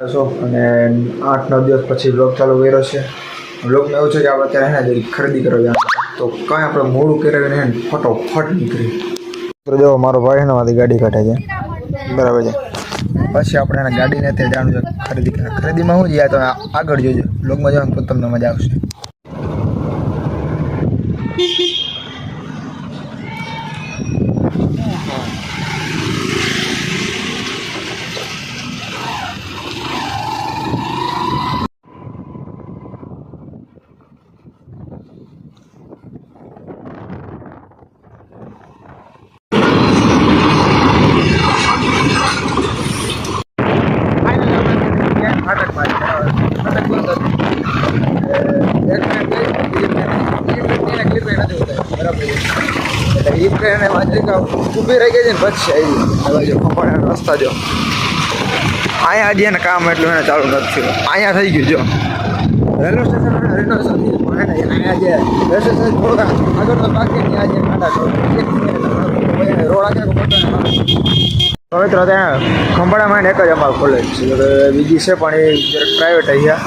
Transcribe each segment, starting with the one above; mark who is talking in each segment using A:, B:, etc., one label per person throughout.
A: અને 8-9 દિવસ પછી બ્લોગ ચાલુ કર્યો છે. બ્લોગમાં એવું છે કે આપણે અત્યારે એને જરી ખરીદી કરવા જવાનું, તો કાંઈ આપણે મોડું કરાવીને એને ફટોફટ નીકળી. તો જો મારો ભાઈ એનામાંથી ગાડી કાઢે છે, બરાબર છે. પછી આપણે એને ગાડીને તે જવાનું છે ખરીદી કરવા. ખરીદીમાં શું છે તો આગળ જોજો, બ્લોગમાં જવાનું તો તમને મજા આવશે. ઊભી રહી ગઈ છે ને પછી રસ્તા જો અહીંયા હજી એને કામ એટલું એને ચાલુ નથી થયું. અહીંયા થઈ ગયું જો રેલવે સ્ટેશન રિનોવેશન થઈ ગયું. અહીંયા જે રેલવે સ્ટેશન થોડુંક આગળ બાકી ત્યાં જે રોડ આગળ તો મિત્રો ત્યાં ખંભાળામાં એક જ અમારું કોલેજ છે, બીજી છે પણ એ પ્રાઇવેટ અહીંયા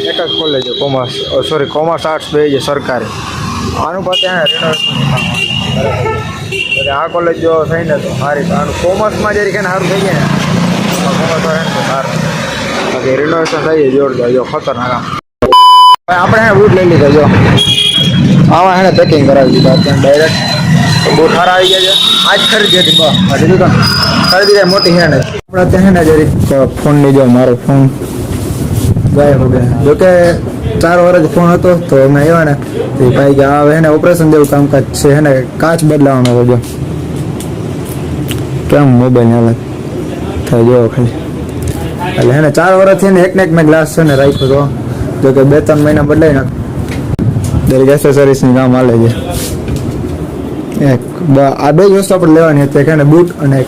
A: એક જ કોલેજ છે. કોમર્સ આર્ટ્સ બે છે સરકારી. આનું પણ ત્યાં રિનોવેશન આ કોલેજ જો થઈને તો સારી. આનું કોમર્સમાં જરી કે સારું થઈ જાય ને, કોમર્સ ને તો સારું. બાકી રિનોવેશન થઈ જાય જોરદાર, જો ખતરનાક. આપણે એને બૂટ લઈ લીધા, જો આમાં એને પેકિંગ કરાવી દીધા અત્યારે ડાયરેક્ટ. બૂટ સારા આવી ગયા છે, આજ ખરીદી હતી. બસ હજી તો ખરીદી જાય મોટી છે ને. આપણે ત્યાં ને જરી ફોનની જો મારો ફોન ગાયબ હો ગયા. જોકે 4 વર્ષ ફોન હતો તો અમે આવ્યા ને તો ભાઈ કે હવે એને ઓપરેશન જેવું કામકાજ છે, એને કાચ બદલાવાનો હતો. જો કેમ મોબાઈલ હાલત થાય જો ખાલી. એટલે એને 4 વર્ષથી ને એક મેં ગ્લાસ છે ને રાખ્યો હતો. જો કે 2-3 મહિના બદલાઈ નાખ દરેક એસેસરીસની કામ હાલે છે. આ બે જ વસ્તુ આપણે લેવાની હતી, કે બૂટ અને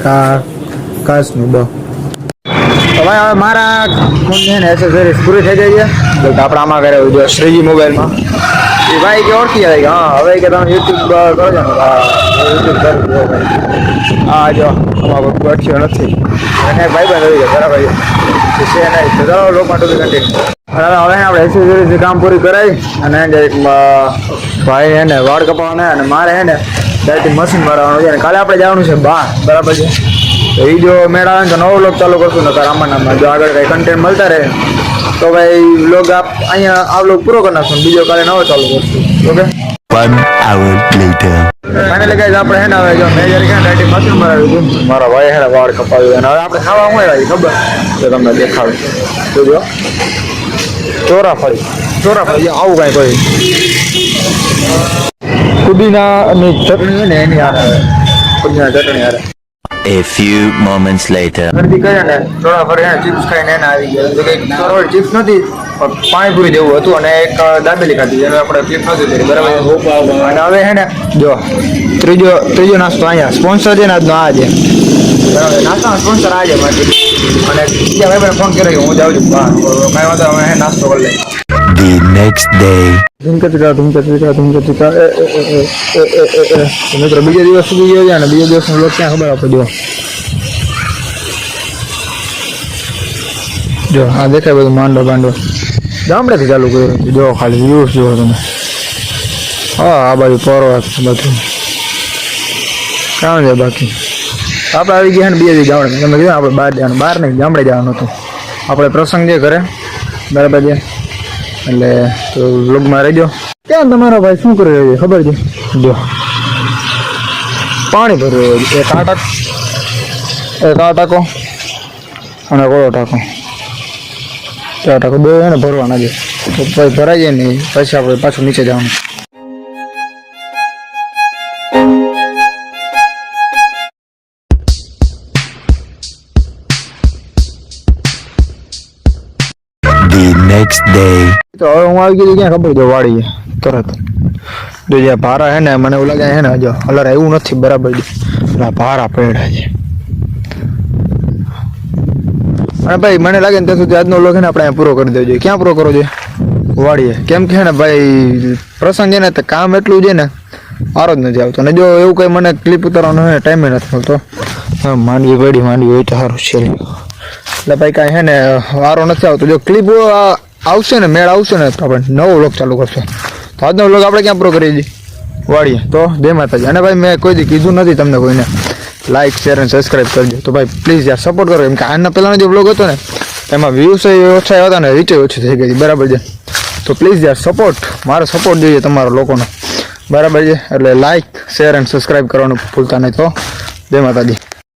A: કાચનું દો. હવે મારા ફોનની ને એસેસરીઝ પૂરી થઈ ગઈ છે. તો આપણે આમાં કરે જો શ્રીજી મોબાઈલમાં એ ભાઈ કે ઓળખી જાય કે હા હવે કે તમે યુટ્યુબ કરો છો ને, યુટ્યુબ કરો ભાઈ. હા જો આમાં અટક્યો નથી અને ભાઈ બંધ આવી જાય બરાબર છે નહીં. તો ચાલો લોકો માટે કન્ટિન્યુ. હવે આપણે એસેસરીઝની કામ પૂરી કરાવી અને ભાઈ એને વાળ કપાવવાના અને મારે એને ડાયરેક્ટ મશીન મારવાનું છે. અને કાલે આપણે જવાનું છે બહાર, બરાબર છે. તો એ જો મેળ આવે ને તો નવો વ્લોગ ચાલુ કરશું ને આમાં જો આગળ કંઈ કન્ટેન્ટ મળતા રહે તો ભાઈ વ્લોગ અહીંયા આ વ્લોગ પૂરો કરી નાખશું, બીજો કાલે નવો ચાલુ કરશું. Okay
B: 1 hour later.
A: Finally guys આપણે હે ને હવે જો મેજર કે ડાયરેક્ટ મશીન મારાવી દીધું. મારા ભાઈ હે વાળ કપાવ્યું અને હવે આપણે ખાવા શું આવ્યા ખબર તો તમને દેખાડું. તો જો ચોરાફળી આવું કાંઈ કોઈ પુદીનાની ચટણી હોય ને એની હારે આવે, પુદીના ચટણી હારે.
B: A few moments later.
A: ખરીદી કર્યા ને થોડા ફરી ચિપ્સ ખાઈને એને આવી ગયા. તો કંઈક ચિપ્સ નથી પણ પાણીપુરી જેવું હતું અને એક દાબેલી ખાધી એનું આપણે ક્લિપ નહોતી કરી, બરાબર. અને હવે હે ને જો ત્રીજો નાસ્તો અહીંયા સ્પોન્સર છે ને આજનો આ છે, બરાબર. નાસ્તાનો સ્પોન્સર આ છે મારી. અને બીજા ભાઈ ફોન કર્યો હું જાઉં છું બહાર, કાંઈ વાંધો અમે નાસ્તો કરી લઈએ.
B: The next day.
A: ધૂમકચકા મિત્રો બીજા દિવસ સુધી ગયો છે ને બીજા દિવસનો લોક ક્યાં ખબર આપો. જો આ દેખાય બધું માંડો ગામડેથી ચાલુ કર્યું. જો ખાલી વ્યૂઝ જુઓ તમે. હા આ બાજુ પર્વત બધું કામ છે. બાકી આપણે આવી ગયા ને બીજા દી ગામડે. તમે કીધું આપણે બહાર જવાનું, બહાર નહીં ગામડે જવાનું હતું. આપણે પ્રસંગ છે ઘરે, બરાબર છે. એટલે તો વ્લોગમાં રહેજો. ક્યાં તમારો ભાઈ શું કરી રહ્યો છે ખબર છે? જો પાણી ભરી રહ્યો છે. એક આ ટાંકો અને કોળો ટાંકો, ચાર ટાંકો બે એને ભરવાના છે. તો પછી ભરાઈ જાય ને પછી આપણે પાછું નીચે જવાનું.
B: The next day.
A: તો હવે હું આવી ગઈ ક્યાં ખબર જો વાળી તરત જો જ્યાં ભારા હે ને મને એવું લાગે હે ને જો અલર એવું નથી, બરાબર. ભારા પડ્યા છે અને ભાઈ મને લાગે ને ત્યાં સુધી આજનો વ્લોગ છે ને આપણે પૂરો કરી દેવો જોઈએ. ક્યાં પૂરો કરવો જોઈએ? વાળીએ. કેમ કે ને ભાઈ પ્રસંગ છે ને તો કામ એટલું છે ને આરો જ નથી આવતો. ને જો એવું કંઈ મને ક્લિપ ઉતારવાનો હોય ટાઈમે નથી મળતો. માંડવી પડી, માંડવી હોય તો સારું છે. એટલે ભાઈ કાંઈ હે ને વારો નથી આવતો. જો ક્લિપ આવશે ને મેળ આવશે ને તો આપણે નવો વ્લોગ ચાલુ કરશું. તો આજનો વ્લોગ આપણે ક્યાં પૂરો કરી દઈએ વાળીએ. તો જય માતાજી. અને ભાઈ મેં કોઈ દી કીધું નથી તમને કોઈને લાઇક શેર અને સબસ્ક્રાઈબ કરજો. તો ભાઈ પ્લીઝ યાર સપોર્ટ કરો. એમ કે આના પહેલાંનો જે વ્લોગ હતો ને એમાં વ્યૂઝ ઓછા આવ્યા હતા ને રીચ ઓછી થઈ ગઈ બરાબર છે. તો પ્લીઝ યાર સપોર્ટ મારો સપોર્ટ જોઈએ તમારો લોકોનો બરાબર છે. એટલે લાઇક શેર અને સબસ્ક્રાઈબ કરવાનું ભૂલતા નહીં. તો જય માતાજી.